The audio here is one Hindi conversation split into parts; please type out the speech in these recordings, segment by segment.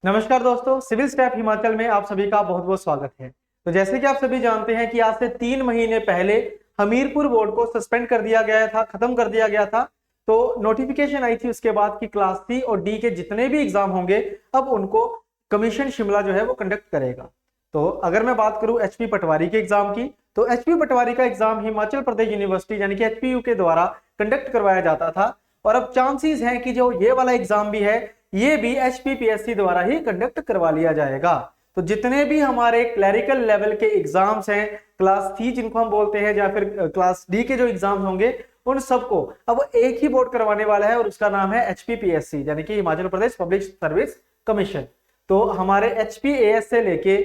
नमस्कार दोस्तों, सिविल स्टैफ हिमाचल में आप सभी का बहुत बहुत स्वागत है। तो जैसे कि आप सभी जानते हैं कि आज से 3 महीने पहले हमीरपुर बोर्ड को सस्पेंड कर दिया गया था, खत्म कर दिया गया था। तो नोटिफिकेशन आई थी उसके बाद कि क्लास सी और डी के जितने भी एग्जाम होंगे अब उनको कमीशन शिमला जो है वो कंडक्ट करेगा। तो अगर मैं बात करूं एचपी पटवारी के एग्जाम की, तो एचपी पटवारी का एग्जाम हिमाचल प्रदेश यूनिवर्सिटी यानी कि एचपीयू के द्वारा कंडक्ट करवाया जाता था। और अब चांसेस हैं कि जो ये वाला एग्जाम भी है ये भी एचपीपीएससी द्वारा ही कंडक्ट करवा लिया जाएगा। तो जितने भी हमारे क्लरिकल लेवल के एग्जाम्स हैं, क्लास सी जिनको हम बोलते हैं या फिर क्लास डी के जो एग्जाम होंगे, उन सबको अब एक ही बोर्ड करवाने वाला है और उसका नाम है एचपीपीएससी यानी कि Himachal Pradesh public service commission. तो हमारे एचपीएएस से लेके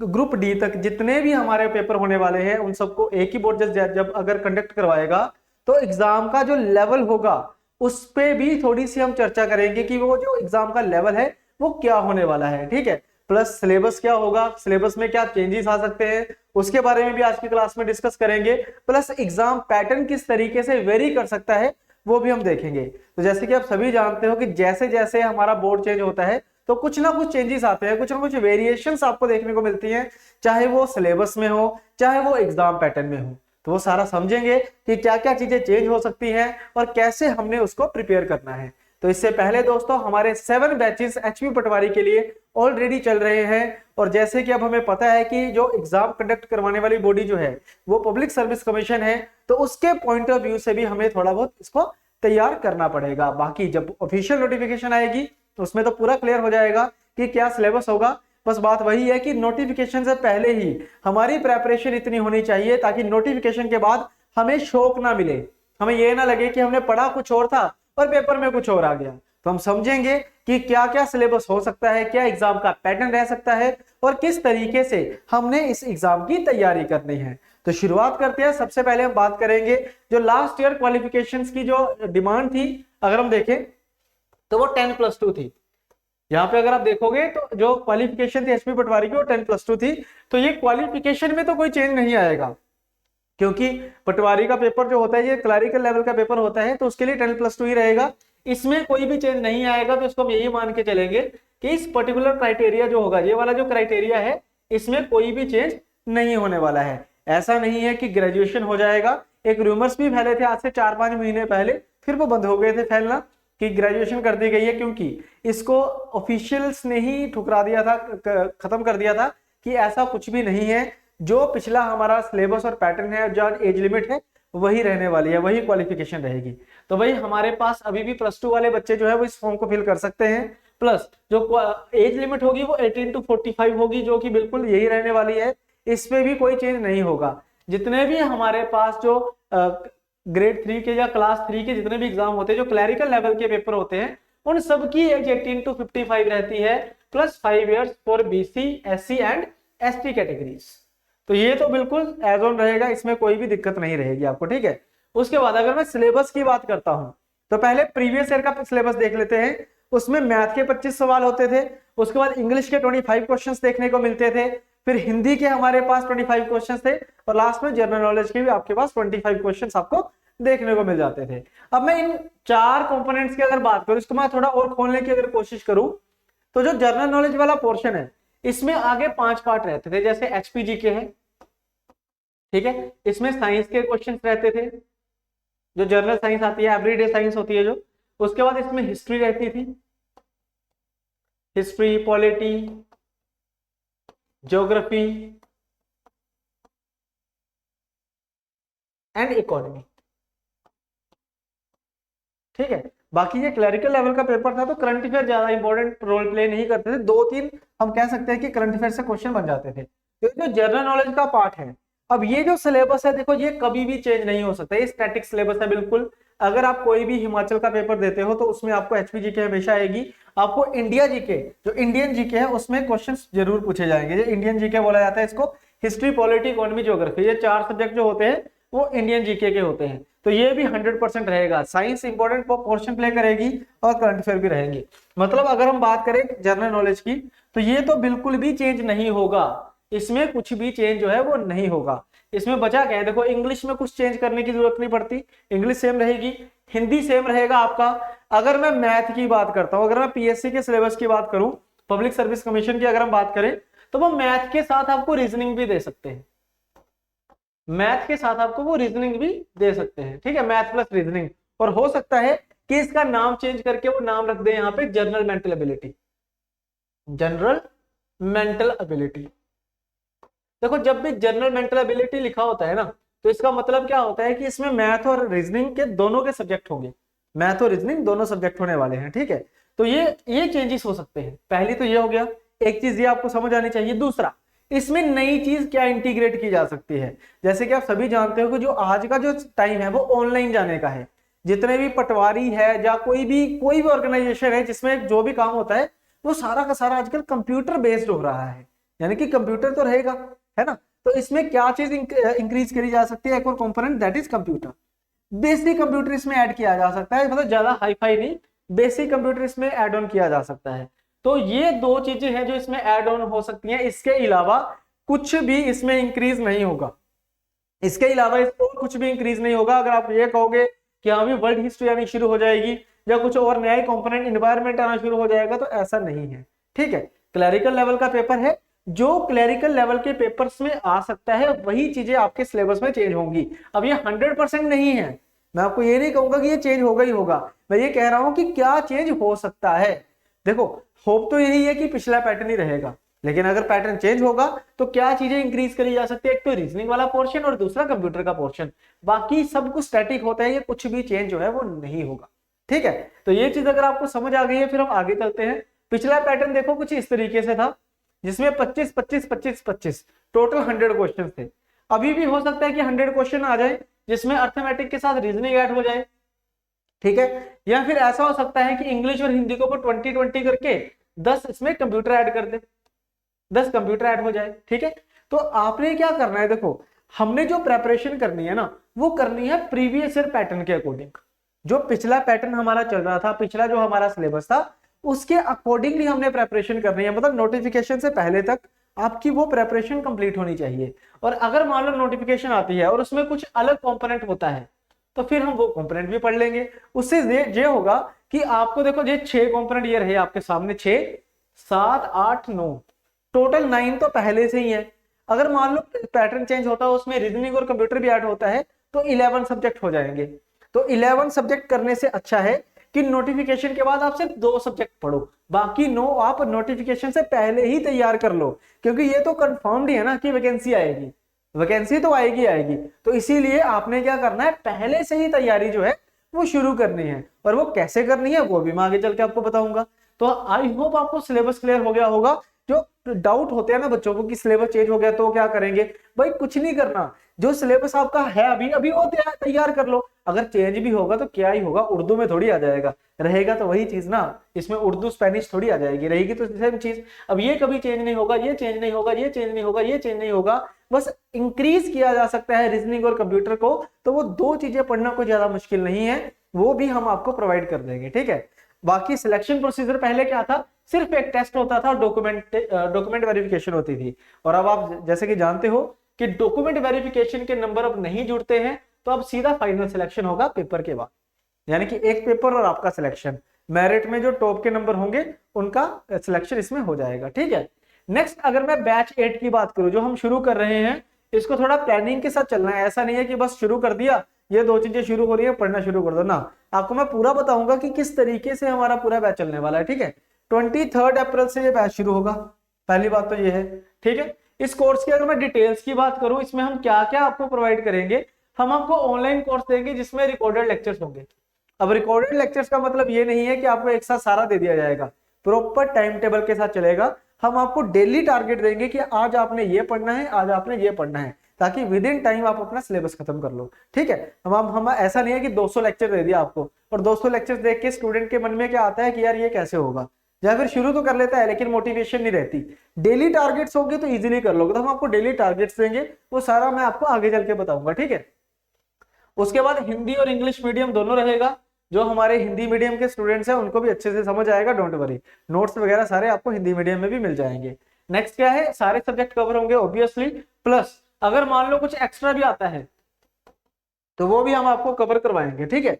ग्रुप डी तक जितने भी हमारे पेपर होने वाले हैं उन सबको एक ही बोर्ड जब अगर कंडक्ट करवाएगा तो एग्जाम का जो लेवल होगा उस पे भी थोड़ी सी हम चर्चा करेंगे कि वो जो एग्जाम का लेवल है वो क्या होने वाला है। ठीक है, प्लस सिलेबस क्या होगा, सिलेबस में क्या चेंजेस आ सकते हैं उसके बारे में भी आज की क्लास में डिस्कस करेंगे। प्लस एग्जाम पैटर्न किस तरीके से वेरी कर सकता है वो भी हम देखेंगे। तो जैसे कि आप सभी जानते हो कि जैसे जैसे हमारा बोर्ड चेंज होता है तो कुछ ना कुछ चेंजेस आते हैं, कुछ ना कुछ वेरिएशंस आपको देखने को मिलती हैं, चाहे वो सिलेबस में हो चाहे वो एग्जाम पैटर्न में हो। तो वो सारा समझेंगे कि क्या क्या चीजें चेंज हो सकती हैं और कैसे हमने उसको प्रिपेयर करना है। तो इससे पहले दोस्तों हमारे 7 बैचेस एचपी पटवारी के लिए ऑलरेडी चल रहे हैं। और जैसे कि अब हमें पता है कि जो एग्जाम कंडक्ट करवाने वाली बॉडी जो है वो पब्लिक सर्विस कमीशन है, तो उसके पॉइंट ऑफ व्यू से भी हमें थोड़ा बहुत इसको तैयार करना पड़ेगा। बाकी जब ऑफिशियल नोटिफिकेशन आएगी तो उसमें तो पूरा क्लियर हो जाएगा कि क्या सिलेबस होगा। बस बात वही है कि नोटिफिकेशन से पहले ही हमारी प्रेपरेशन इतनी होनी चाहिए ताकि नोटिफिकेशन के बाद हमें शौक ना मिले, हमें ये ना लगे कि हमने पढ़ा कुछ और था और पेपर में कुछ और आ गया। तो हम समझेंगे कि क्या क्या सिलेबस हो सकता है, क्या एग्जाम का पैटर्न रह सकता है और किस तरीके से हमने इस एग्जाम की तैयारी करनी है। तो शुरुआत करते हैं। सबसे पहले हम बात करेंगे जो लास्ट ईयर क्वालिफिकेशंस की जो डिमांड थी, अगर हम देखें तो वो 10+2 थी। यहाँ पे अगर आप देखोगे तो जो क्वालिफिकेशन थी एचपी पटवारी की वो 10+2 थी। तो ये क्वालिफिकेशन में तो कोई चेंज नहीं आएगा, क्योंकि पटवारी का पेपर जो होता है ये क्लरिकल लेवल का पेपर होता है, तो उसके लिए 10+2 ही रहेगा, इसमें कोई भी चेंज नहीं आएगा। तो इसको हम यही मान के चलेंगे कि इस पर्टिकुलर क्राइटेरिया जो होगा, ये वाला जो क्राइटेरिया है, इसमें कोई भी चेंज नहीं होने वाला है। ऐसा नहीं है कि ग्रेजुएशन हो जाएगा। एक रूमर्स भी फैले थे आज से 4-5 महीने पहले, फिर वो बंद हो गए थे फैलना कि ग्रेजुएशन कर दी गई है, क्योंकि इसको ऑफिशियल्स ने ही ठुकरा दिया था, खत्म कर दिया था कि ऐसा कुछ भी नहीं है। जो पिछला हमारा सिलेबस और पैटर्न है, जो एज लिमिट है वही रहने वाली है, वही क्वालिफिकेशन रहेगी। तो वही हमारे पास अभी भी +2 वाले बच्चे जो है वो इस फॉर्म को फिल कर सकते हैं। प्लस जो एज लिमिट होगी वो 18 to 45 होगी, जो कि बिल्कुल यही रहने वाली है, इसमें भी कोई चेंज नहीं होगा। जितने भी हमारे पास जो ग्रेड 3 के या क्लास 3 के जितने भी एग्जाम होते हैं, जो क्लरिकल लेवल के पेपर होते हैं, उन सबकी एज 18 to 55 रहती है, plus 5 years for BC, SC and ST categories. तो ये तो बिल्कुल एज ऑन रहेगा, इसमें कोई भी दिक्कत नहीं रहेगी आपको। ठीक है, उसके बाद अगर मैं सिलेबस की बात करता हूं तो पहले प्रीवियस ईयर का सिलेबस देख लेते हैं। उसमें मैथ के 25 सवाल होते थे, उसके बाद इंग्लिश के 25 क्वेश्चंस देखने को मिलते थे, फिर हिंदी के हमारे पास 25 क्वेश्चंस थे, और लास्ट में जनरल नॉलेज के भी आपके पास 25 क्वेश्चंस आपको देखने को मिल जाते थे। अब मैं इन 4 कंपोनेंट्स की अगर बात करूं, इसको मैं थोड़ा और खोलने की अगर कोशिश करूं, तो जो जनरल नॉलेज वाला पोर्शन है इसमें आगे 5 पार्ट रहते थे, जैसे एचपीजी के है। ठीक है, इसमें साइंस के क्वेश्चंस रहते थे, जो जनरल साइंस आती है, एवरीडे साइंस होती है जो। उसके बाद इसमें हिस्ट्री रहती थी, history, polity, geography and economy. ठीक है, बाकी ये क्लरिकल लेवल का पेपर था तो करंट अफेयर ज्यादा इंपॉर्टेंट रोल प्ले नहीं करते थे, 2-3 हम कह सकते हैं कि करंट अफेयर से क्वेश्चन बन जाते थे। तो जो जनरल नॉलेज का पार्ट है, अब ये जो सिलेबस है देखो, ये कभी भी चेंज नहीं हो सकता, ये स्टैटिक सिलेबस है बिल्कुल। अगर आप कोई भी हिमाचल का पेपर देते हो तो उसमें आपको एचपी जीके हमेशा आएगी। आपको इंडिया जीके, जो इंडियन जीके है, उसमें क्वेश्चंस जरूर पूछे जाएंगे। जो इंडियन जीके बोला जाता है इसको, हिस्ट्री, पॉलिटी, इकोनॉमी, ज्योग्राफी, ये 4 सब्जेक्ट जो होते हैं वो इंडियन जीके के होते हैं। तो ये भी 100% रहेगा। साइंस इंपॉर्टेंट पोर्शन प्ले करेगी और करंट अफेयर भी रहेंगी। मतलब अगर हम बात करें जनरल नॉलेज की तो ये तो बिल्कुल भी चेंज नहीं होगा, इसमें कुछ भी चेंज जो है वो नहीं होगा। इसमें बचा क्या है, देखो इंग्लिश में कुछ चेंज करने की जरूरत नहीं पड़ती, इंग्लिश सेम रहेगी, हिंदी सेम रहेगा आपका। अगर मैं मैथ की बात करता हूं, अगर मैं पीएससी के सिलेबस की बात करूं पब्लिक सर्विस कमीशन की अगर हम बात करें तो वो मैथ के साथ आपको रीजनिंग भी दे सकते हैं, मैथ के साथ आपको वो रीजनिंग भी दे सकते हैं, ठीक है, मैथ प्लस रीजनिंग। और हो सकता है कि इसका नाम चेंज करके वो नाम रख दे यहाँ पे general mental ability, general mental ability. देखो जब भी जनरल मेंटल एबिलिटी लिखा होता है ना, तो इसका मतलब क्या होता है कि इसमें मैथ और रीजनिंग के दोनों के सब्जेक्ट होंगे, मैथ और रीजनिंग दोनों सब्जेक्ट होने वाले हैं, ठीक है। तो ये चेंजेस हो सकते हैं। पहली तो ये हो गया, एक चीज ये आपको समझ आनी चाहिए। दूसरा, इसमें नई चीज क्या इंटीग्रेट की जा सकती है, जैसे कि आप सभी जानते हो कि जो आज का जो टाइम है वो ऑनलाइन जाने का है। जितने भी पटवारी है या कोई भी ऑर्गेनाइजेशन है जिसमें जो भी काम होता है वो सारा का सारा आजकल कंप्यूटर बेस्ड हो रहा है, यानी कि कंप्यूटर तो रहेगा, है ना। तो इसमें क्या चीज इंक्रीज करी जा सकती है, एक और component, that is computer. Basic computer इसमें ऐड किया जा सकता है, मतलब ज्यादा हाई फाई नहीं, बेसिक कंप्यूटर इसमें ऐड ऑन किया जा सकता है। तो ये दो चीजें हैं जो इसमें ऐड ऑन हो सकती हैं, इसके अलावा कुछ भी इसमें इंक्रीज नहीं होगा, इसके अलावा इसको कुछ भी इंक्रीज नहीं होगा। अगर आप ये कहोगे कि हाँ भी वर्ल्ड हिस्ट्री आनी शुरू हो जाएगी या कुछ और नया कंपोनेंट इन्वायरमेंट आना शुरू हो जाएगा, तो ऐसा नहीं है, ठीक है। क्लरिकल लेवल का पेपर है, जो क्लरिकल लेवल के पेपर्स में आ सकता है वही चीजें आपके सिलेबस में चेंज होंगी। अब ये 100% नहीं है, मैं आपको ये नहीं कहूंगा कि ये चेंज होगा ही होगा, मैं ये कह रहा हूं कि क्या चेंज हो सकता है। देखो होप तो यही है कि पिछला पैटर्न ही रहेगा, लेकिन अगर पैटर्न चेंज होगा तो क्या चीजें इंक्रीज करी जा सकती है, एक तो रीजनिंग वाला पोर्शन और दूसरा कंप्यूटर का पोर्शन। बाकी सब कुछ स्टैटिक होता है, ये कुछ भी चेंज जो है वो नहीं होगा, ठीक है। तो ये चीज अगर आपको समझ आ गई है, फिर हम आगे चलते हैं। पिछला पैटर्न देखो कुछ इस तरीके से था, जिसमें 25 25 25 25 टोटल 100 क्वेश्चन थे। अभी भी हो सकता है कि 100 क्वेश्चन आ जाए जिसमें अर्थमेटिक के साथ रीजनिंग ऐड हो जाए, ठीक है। या फिर ऐसा हो सकता है कि इंग्लिश और हिंदी को 20-20 करके 10 इसमें कंप्यूटर ऐड कर दे, 10 कंप्यूटर ऐड हो जाए, ठीक है। तो आपने क्या करना है, देखो हमने जो प्रेपरेशन करनी है ना, वो करनी है प्रीवियस ईयर पैटर्न के अकॉर्डिंग। जो पिछला पैटर्न हमारा चल रहा था, पिछला जो हमारा सिलेबस था, उसके अकॉर्डिंगली हमने प्रेपरेशन करनी है। मतलब नोटिफिकेशन से पहले तक आपकी वो प्रेपरेशन कंप्लीट होनी चाहिए। और अगर मान लो नोटिफिकेशन आती है और उसमें कुछ अलग कंपोनेंट होता है, तो फिर हम वो कंपोनेंट भी पढ़ लेंगे। उससे ये होगा कि आपको देखो ये 6 कंपोनेंट ये रहे आपके सामने, 6 7 8 9, टोटल 9 तो पहले से ही है। अगर मान लो पैटर्न चेंज होता है, उसमें रीजनिंग और कंप्यूटर भी ऐड होता है, तो 11 सब्जेक्ट हो जाएंगे। तो 11 सब्जेक्ट करने से अच्छा है कि नोटिफिकेशन के बाद आप सिर्फ 2 सब्जेक्ट पढ़ो, बाकी 9 आप नोटिफिकेशन से पहले ही तैयार कर लो, क्योंकि ये तो कंफर्म्ड ही है ना कि वैकेंसी आएगी, वैकेंसी तो आएगी। तो इसीलिए आपने क्या करना है, पहले से ही तैयारी जो है वो शुरू करनी है। और वो कैसे करनी है वो भी मैं आगे चल के आपको बताऊंगा। तो आई होप आपको सिलेबस क्लियर हो गया होगा। जो डाउट होते हैं ना बच्चों को कि सिलेबस चेंज हो गया तो क्या करेंगे, भाई कुछ नहीं करना, जो सिलेबस आपका है अभी अभी वो तैयार कर लो। अगर चेंज भी होगा तो क्या ही होगा, उर्दू में थोड़ी आ जाएगा, रहेगा तो वही चीज ना, इसमें उर्दू स्पेनिश थोड़ी आ जाएगी, रहेगी तो सेम चीज। अब ये कभी चेंज नहीं होगा, ये चेंज नहीं होगा, ये चेंज नहीं होगा, ये चेंज नहीं होगा, बस इंक्रीज किया जा सकता है रीजनिंग और कंप्यूटर को। तो वो 2 चीजें पढ़ना कोई ज्यादा मुश्किल नहीं है, वो भी हम आपको प्रोवाइड कर देंगे, ठीक है। बाकी सिलेक्शन प्रोसीजर पहले क्या था, सिर्फ एक टेस्ट होता था, डॉक्यूमेंट वेरिफिकेशन होती थी। और अब आप जैसे कि जानते हो कि डॉक्यूमेंट वेरिफिकेशन के नंबर अब नहीं जुड़ते हैं, तो अब सीधा फाइनल सिलेक्शन होगा पेपर के बाद, यानी कि एक पेपर और आपका सिलेक्शन, मेरिट में जो टॉप के नंबर होंगे उनका सिलेक्शन इसमें हो जाएगा, ठीक है। नेक्स्ट अगर मैं बैच 8 की बात करूं, जो हम शुरू कर रहे हैं, इसको थोड़ा प्लानिंग के साथ चलना है। ऐसा नहीं है कि बस शुरू कर दिया, ये 2 चीजें शुरू हो रही है, पढ़ना शुरू कर दो ना। आपको मैं पूरा बताऊंगा कि किस तरीके से हमारा पूरा बैच चलने वाला है, ठीक है। 23 अप्रैल से ये बैच शुरू होगा, पहली बात तो ये है, ठीक है। इस कोर्स की अगर मैं डिटेल्स की बात करूं, इसमें हम क्या क्या आपको प्रोवाइड करेंगे, हम आपको ऑनलाइन कोर्स देंगे जिसमें रिकॉर्डेड लेक्चर्स होंगे। अब रिकॉर्डेड लेक्चर्स का मतलब ये नहीं है कि आपको एक साथ सारा दे दिया जाएगा, प्रॉपर टाइम टेबल के साथ चलेगा। हम आपको डेली टारगेट देंगे कि आज आपने ये पढ़ना है, आज आपने ये पढ़ना है, ताकि विद इन टाइम आप अपना सिलेबस खत्म कर लो, ठीक है। हम ऐसा नहीं है कि 200 लेक्चर दे दिया आपको, और 200 लेक्चर देख के स्टूडेंट के मन में क्या आता है कि यार ये कैसे होगा, या फिर शुरू तो कर लेता है लेकिन मोटिवेशन नहीं रहती। डेली टारगेट्स होंगे तो इजीली कर लोगे, तो हम आपको डेली टारगेट्स देंगे, वो सारा मैं आपको आगे चल के बताऊंगा, ठीक है। उसके बाद हिंदी और इंग्लिश मीडियम दोनों रहेगा। जो हमारे हिंदी मीडियम के स्टूडेंट्स हैं उनको भी अच्छे से समझ आएगा, डोंट वरी, नोट्स वगैरह सारे आपको हिंदी मीडियम में भी मिल जाएंगे। नेक्स्ट क्या है, सारे सब्जेक्ट कवर होंगे ऑब्वियसली, प्लस अगर मान लो कुछ एक्स्ट्रा भी आता है तो वो भी हम आपको कवर करवाएंगे, ठीक है।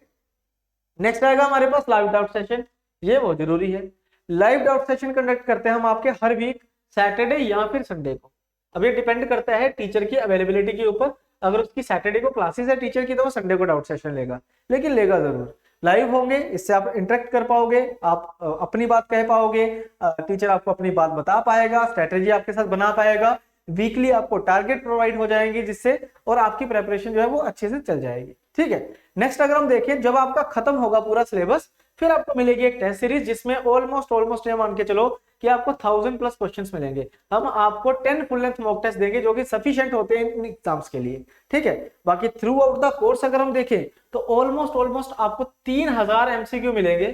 नेक्स्ट आएगा हमारे पास लाइव डाउट सेशन, ये बहुत जरूरी है। लाइव डाउट सेशन कंडक्ट करते हैं हम आपके हर वीक सैटरडे या फिर संडे को। अब ये डिपेंड करता है टीचर की अवेलेबिलिटी के ऊपर। अगर उसकी सैटरडे को क्लासेस है टीचर की तो वो संडे को डाउट सेशन लेगा, लेकिन लेगा जरूर। लाइव होंगे, इससे आप इंटरेक्ट कर पाओगे, आप अपनी बात कह पाओगे, टीचर आपको अपनी बात बता पाएगा, स्ट्रेटेजी आपके साथ बना पाएगा, वीकली आपको टारगेट प्रोवाइड हो जाएंगे जिससे, और आपकी प्रेपरेशन जो है वो अच्छे से चल जाएगी। ठीक है, नेक्स्ट अगर हम देखें, जब आपका खत्म होगा पूरा सिलेबस, फिर आपको मिलेगी एक टेस्ट सीरीज जिसमें ऑलमोस्ट ये मान के चलो कि आपको 1000+ क्वेश्चंस मिलेंगे। हम आपको 10 फुल लेंथ मॉक टेस्ट देंगे जो कि सफिशिएंट होते हैं इन एग्जाम्स के लिए। ठीक है, बाकी थ्रू आउट द कोर्स अगर हम देखें तो ऑलमोस्ट आपको 3000 एमसीक्यू मिलेंगे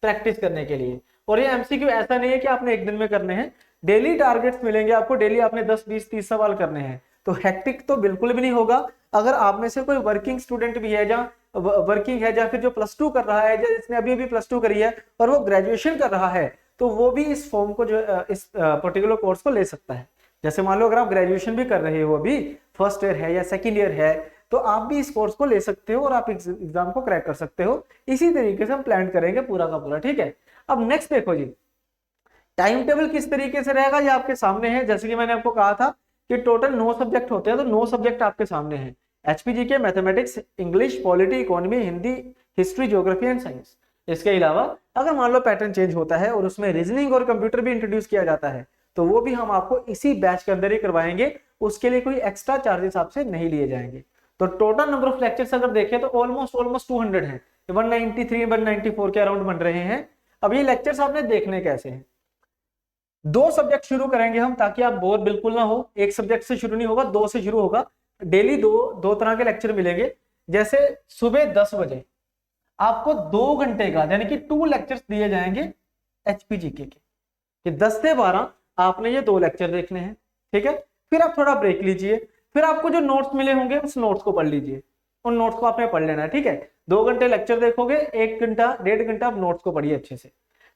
प्रैक्टिस करने के लिए। और ये एमसीक्यू ऐसा नहीं है कि आपने एक दिन में करने हैं, डेली टारगेट्स मिलेंगे आपको, डेली आपने 10 20 30 सवाल करने हैं। तो हेक्टिक तो बिल्कुल भी नहीं होगा। अगर आप में से कोई वर्किंग स्टूडेंट भी है, जहाँ वर्किंग है, या फिर जो +2 कर रहा है, जिसने अभी +2 करी है और वो ग्रेजुएशन कर रहा है, तो वो भी इस फॉर्म को, जो इस पर्टिकुलर कोर्स को ले सकता है। जैसे मान लो अगर आप ग्रेजुएशन भी कर रहे हो, अभी फर्स्ट ईयर है या सेकेंड ईयर है, तो आप भी इस कोर्स को ले सकते हो और आप एग्जाम को क्रैक कर सकते हो। इसी तरीके से हम प्लान करेंगे पूरा का पूरा। ठीक है, अब नेक्स्ट देखो जी, टाइम टेबल किस तरीके से रहेगा ये आपके सामने है। जैसे कि मैंने आपको कहा था कि टोटल 9 सब्जेक्ट होते हैं, तो 9 सब्जेक्ट आपके सामने हैं। एचपीजी के mathematics, English, polity, economy, Hindi, history, geography and science. इसके अलावा अगर मान लो पैटर्न चेंज होता है और उसमें रीजनिंग और कंप्यूटर भी इंट्रोड्यूस किया जाता है, तो वो भी हम आपको इसी बैच के अंदर ही करवाएंगे, उसके लिए कोई एक्स्ट्रा चार्जेस आपसे नहीं लिए जाएंगे। तो टोटल नंबर ऑफ लेक्चर्स अगर देखें तो ऑलमोस्ट 200 है, 193 194 के अराउंड बन रहे हैं। अब ये लेक्चर्स आपने देखने कैसे हैं, 2 सब्जेक्ट शुरू करेंगे हम, ताकि आप बोर बिल्कुल ना हो। एक सब्जेक्ट से शुरू नहीं होगा, 2 से शुरू होगा। डेली दो तरह के लेक्चर मिलेंगे। जैसे सुबह 10 बजे आपको 2 घंटे का यानी कि 2 लेक्चर्स दिए जाएंगे एचपीजीके के, कि 10 से 12 आपने ये 2 लेक्चर देखने हैं। ठीक है, फिर आप थोड़ा ब्रेक लीजिए, फिर आपको जो नोट्स मिले होंगे उस नोट्स को पढ़ लीजिए, उन नोट्स को आपने पढ़ लेना है। ठीक है, 2 घंटे लेक्चर देखोगे, 1 घंटा 1.5 घंटा आप नोट्स को पढ़िए अच्छे से।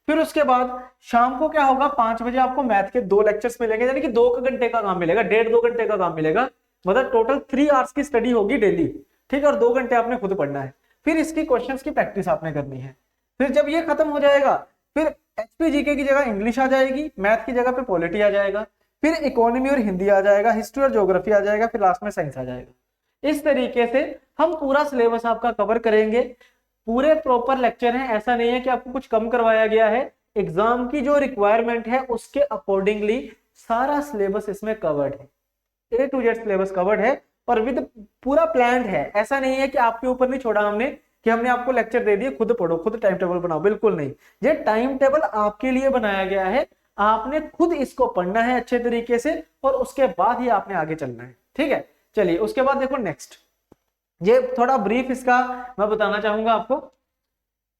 फिर उसके बाद शाम को क्या होगा, 5 बजे आपको मैथ के 2 लेक्चर्स मिलेंगे, यानी कि 2 घंटे का काम मिलेगा, 1.5-2 घंटे का काम मिलेगा। मतलब टोटल 3 आवर्स की स्टडी होगी डेली। ठीक है, और 2 घंटे आपने खुद पढ़ना है। फिर इसकी क्वेश्चंस की प्रैक्टिस आपने करनी है। फिर जब ये खत्म हो जाएगा, फिर एचपीजीके की जगह इंग्लिश आ जाएगी, मैथ की जगह पे पॉलिटी आ जाएगा, फिर इकोनॉमी और हिंदी आ जाएगा, हिस्ट्री और ज्योग्राफी आ जाएगा, फिर लास्ट में साइंस आ जाएगा। इस तरीके से हम पूरा सिलेबस आपका कवर करेंगे। पूरे प्रॉपर लेक्चर हैं, ऐसा नहीं है कि आपको कुछ कम करवाया गया है। एग्जाम की जो रिक्वायरमेंट है उसके अकॉर्डिंगली सारा सिलेबस इसमें कवर्ड है, A to Z syllabus covered है और विद पूरा प्लान्ड है। ऐसा नहीं है कि आपके ऊपर नहीं छोड़ा हमने कि हमने आपको लेक्चर दे दिए, खुद पढ़ो, खुद टाइम टेबल बनाओ, बिल्कुल नहीं। ये टाइम टेबल आपके लिए बनाया गया है, आपने खुद इसको पढ़ना है अच्छे तरीके से और उसके बाद ही आपने आगे चलना है। ठीक है, चलिए उसके बाद देखो नेक्स्ट, ये थोड़ा ब्रीफ इसका मैं बताना चाहूंगा आपको।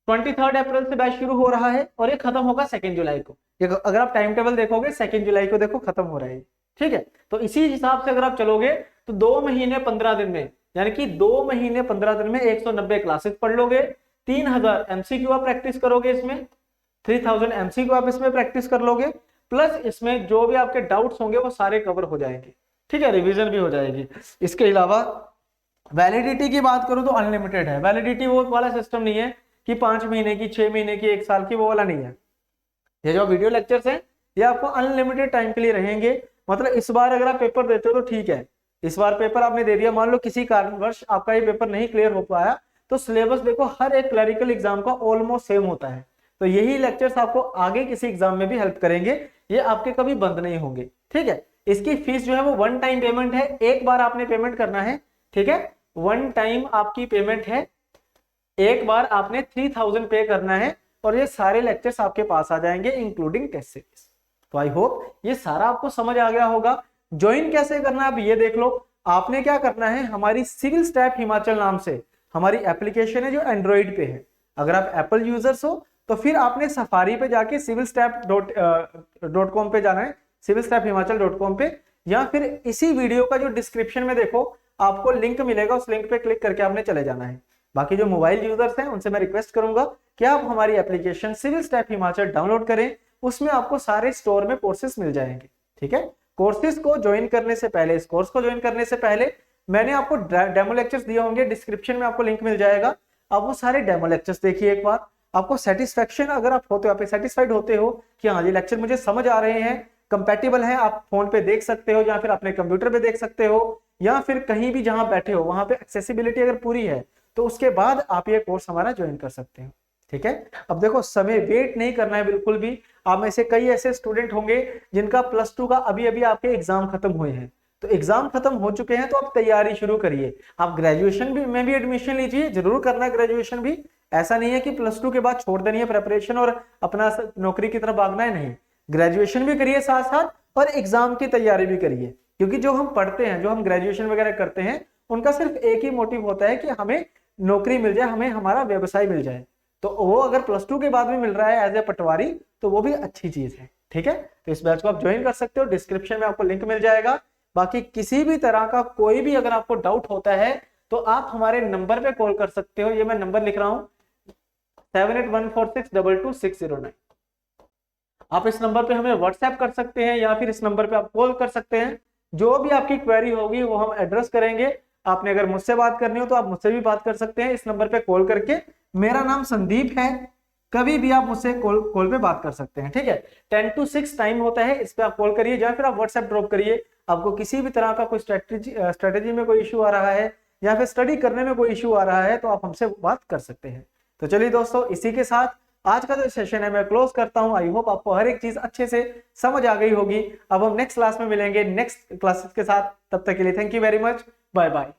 23 अप्रैल से बैच शुरू हो रहा है और ये खत्म होगा 2 जुलाई को। अगर आप टाइम टेबल देखोगे 2 जुलाई को देखो खत्म हो रहा है। ठीक है, तो इसी हिसाब से अगर आप चलोगे तो 2 महीने 15 दिन में, यानी कि 2 महीने 15 दिन में 190 क्लासेस पढ़ लोगे। 3000 एमसीक्यू आप प्रैक्टिस करोगे, इसमें 3000 एमसीक्यू आप इसमें प्रैक्टिस कर लोगे, प्लस इसमें जो भी आपके डाउट्स होंगे वो सारे कवर हो जाएंगे। ठीक है, रिवीजन भी हो जाएगी। इसके अलावा वैलिडिटी की बात करूं तो अनलिमिटेड है। वैलिडिटी वो वाला सिस्टम नहीं है कि 5 महीने की, 6 महीने की, 1 साल की, वो वाला नहीं है। ये जो वीडियो लेक्चर्स हैं ये आपको अनलिमिटेड टाइम के लिए रहेंगे। मतलब इस बार अगर आप पेपर देते हो तो ठीक है, इस बार पेपर आपने दे दिया, मान लो किसी कारणवश आपका ये पेपर नहीं क्लियर हो पाया, तो सिलेबस देखो हर एक क्लरिकल एग्जाम का ऑलमोस्ट सेम होता है। तो यही लेक्चर्स आपको आगे किसी एग्जाम में भी हेल्प करेंगे, ये आपके कभी बंद नहीं होंगे। ठीक है, इसकी फीस जो है वो 1 टाइम पेमेंट है, एक बार आपने पेमेंट करना है। ठीक है, 1 टाइम आपकी पेमेंट है, एक बार आपने 3000 पे करना है और ये सारे लेक्चर्स आपके पास आ जाएंगे इंक्लूडिंग टेस्ट सीरीज। तो आई होप ये सारा आपको समझ आ गया होगा। ज्वाइन कैसे करना है अब ये देख लो। आपने क्या करना है, हमारी सिविल स्टैप हिमाचल नाम से हमारी एप्लीकेशन है जो एंड्रॉइड पे है। अगर आप एप्पल यूजर्स हो तो फिर आपने सफारी पे जाके civilstep.com पे जाना है, civilstephimacal.com पे, या फिर इसी वीडियो का जो डिस्क्रिप्शन में देखो आपको लिंक मिलेगा, उस लिंक पे क्लिक करके आपने चले जाना है। बाकी जो मोबाइल यूजर्स हैं उनसे मैं रिक्वेस्ट करूंगा कि आप हमारी application civil step Himachal download करें, उसमें आपको सारे स्टोर में कोर्सेज मिल जाएंगे। ठीक है, कोर्सेज को ज्वाइन करने से पहले, इस कोर्स को ज्वाइन करने से पहले मैंने आपको डेमो लेक्चर्स दिए होंगे, डिस्क्रिप्शन में आपको लिंक मिल जाएगा। अब वो सारे डेमो लेक्चर्स देखिए एक बार। आपको सेटिस्फेक्शन, अगर आप होते हो, आप सेटिस्फाइड होते हो कि हाँ ये लेक्चर मुझे समझ आ रहे हैं, कंपैटिबल है, आप फोन पे देख सकते हो या फिर अपने कंप्यूटर पे देख सकते हो या फिर कहीं भी जहां बैठे हो वहां पे एक्सेसिबिलिटी अगर पूरी है, तो उसके बाद आप ये कोर्स हमारा ज्वाइन कर सकते हो। ठीक है, अब देखो समय वेट नहीं करना है बिल्कुल भी। आप में से कई ऐसे स्टूडेंट होंगे जिनका +2 का अभी अभी आपके एग्जाम खत्म हुए हैं, तो एग्जाम खत्म हो चुके हैं तो आप तैयारी शुरू करिए। आप ग्रेजुएशन भी में भी एडमिशन लीजिए, जरूर करना है ग्रेजुएशन भी। ऐसा नहीं है कि +2 के बाद छोड़ देनी है प्रेपरेशन और अपना नौकरी की तरफ भागना है, नहीं, ग्रेजुएशन भी करिए साथ साथ और एग्जाम की तैयारी भी करिए। क्योंकि जो हम पढ़ते हैं, जो हम ग्रेजुएशन वगैरह करते हैं, उनका सिर्फ एक ही मोटिव होता है कि हमें नौकरी मिल जाए, हमें हमारा व्यवसाय मिल जाए। तो वो अगर +2 के बाद में मिल रहा है एज ए पटवारी, तो वो भी अच्छी चीज है। ठीक है, तो इस बैच को आप ज्वाइन कर सकते हो, डिस्क्रिप्शन में आपको लिंक मिल जाएगा। बाकी किसी भी तरह का कोई भी अगर आपको डाउट होता है तो आप हमारे नंबर पे कॉल कर सकते हो। ये मैं नंबर लिख रहा हूं 7814622609। आप इस नंबर पे हमें व्हाट्सएप कर सकते हैं या फिर इस नंबर पे आप कॉल कर सकते हैं। जो भी आपकी क्वेरी होगी वो हम एड्रेस करेंगे। आपने अगर मुझसे बात करनी हो तो आप मुझसे भी बात कर सकते हैं इस नंबर पे कॉल करके। मेरा नाम संदीप है, कभी भी आप मुझसे कॉल पे बात कर सकते हैं। ठीक है, 10 to 6 टाइम होता है, इस पे आप कॉल करिए या फिर आप व्हाट्सएप ड्रॉप करिए। आपको किसी भी तरह का कोई स्ट्रेटेजी में कोई इशू आ रहा है या फिर स्टडी करने में कोई इशू आ रहा है तो आप हमसे बात कर सकते हैं। तो चलिए दोस्तों, इसी के साथ आज का जो सेशन है मैं क्लोज करता हूं। आई होप आपको हर एक चीज अच्छे से समझ आ गई होगी। अब हम नेक्स्ट क्लास में मिलेंगे नेक्स्ट क्लासेस के साथ। तब तक के लिए thank you very much, bye bye.